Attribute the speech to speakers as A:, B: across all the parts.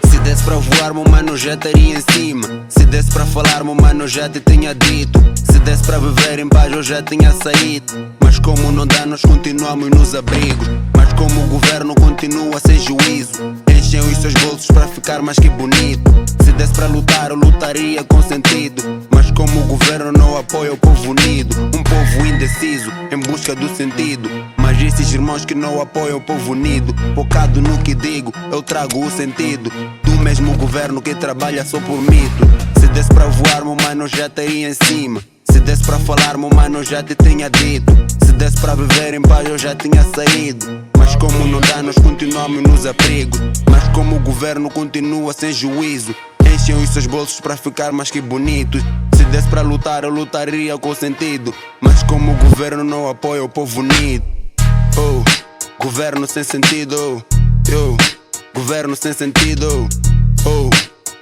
A: Se desse pra voar, meu mano, já estaria em cima. Se desse pra falar, meu mano, já te tinha dito. Se desse pra viver em paz, eu já tinha saído. Mas como não dá, nós continuamos nos abrigos. Mas como o governo continua sem juízo, enchem os seus bolsos pra ficar mais que bonito. Se desse pra lutar, eu lutaria com sentido. Mas como o governo não apoia o povo unido, um povo indeciso, em busca do sentido. Mas esses irmãos que não apoiam o povo unido, focado no que digo, eu trago o sentido do mesmo governo que trabalha só por mito. Se desse pra voar, meu mano, já estaria em cima. Se desse pra falar, meu mano, já te tinha dito. Se desse pra viver em paz, eu já tinha saído. Mas como não dá, nós continuamos nos abrigos. Mas como o governo continua sem juízo, enchem os seus bolsos pra ficar mais que bonitos. Se desse pra lutar, eu lutaria com sentido. Mas como o governo não apoia o povo unido. Oh, governo sem sentido. Oh, governo sem sentido. Oh,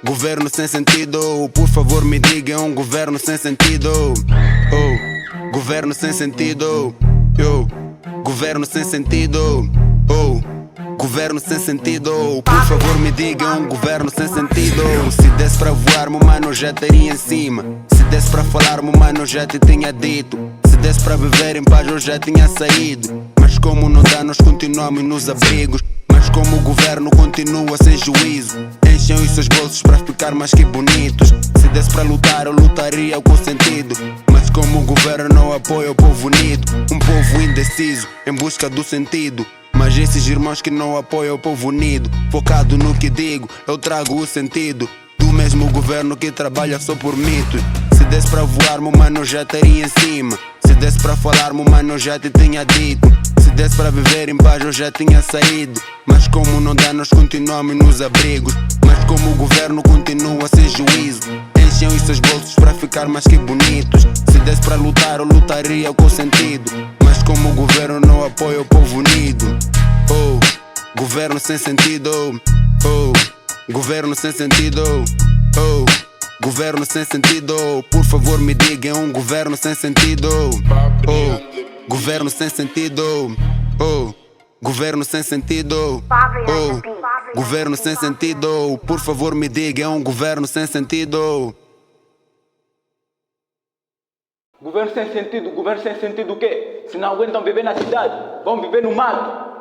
A: governo sem sentido. Por favor me diga, é um governo sem sentido. Oh, governo sem sentido. Oh, governo sem sentido. Oh, governo sem sentido. Por favor me diga, é um governo sem sentido. Se desse pra voar, meu mano, já estaria em cima. Se desse pra falar, meu mano, já te tinha dito. Se desse pra viver em paz, eu já tinha saído. Mas como não dá, nós continuamos nos abrigos. Mas como o governo continua sem juízo, enchem os seus bolsos pra ficar mais que bonitos. Se desse pra lutar, eu lutaria com sentido. Mas como o governo não apoia o povo unido, um povo indeciso, em busca do sentido. Mas esses irmãos que não apoiam o povo unido, focado no que digo, eu trago o sentido do mesmo governo que trabalha só por mitos. Se desse pra voar, meu mano, já estaria em cima. Se desse pra falar, meu mano, já te tinha dito. Se desse pra viver em paz, eu já tinha saído. Mas como não dá, nós continuamos nos abrigos. Mas como o governo continua sem juízo, enchem os seus bolsos pra ficar mais que bonitos. Se desse pra lutar, eu lutaria com sentido. Mas como o governo não apoia o povo unido. Oh, governo sem sentido. Oh, governo sem sentido. Oh, governo sem sentido. Por favor me diga, é um governo sem sentido. Oh, governo sem sentido. Oh, governo sem sentido. Oh, governo sem sentido. Por favor me diga, é um governo sem sentido.
B: Governo sem sentido o quê? Se não aguentam viver na cidade, vão viver no mato.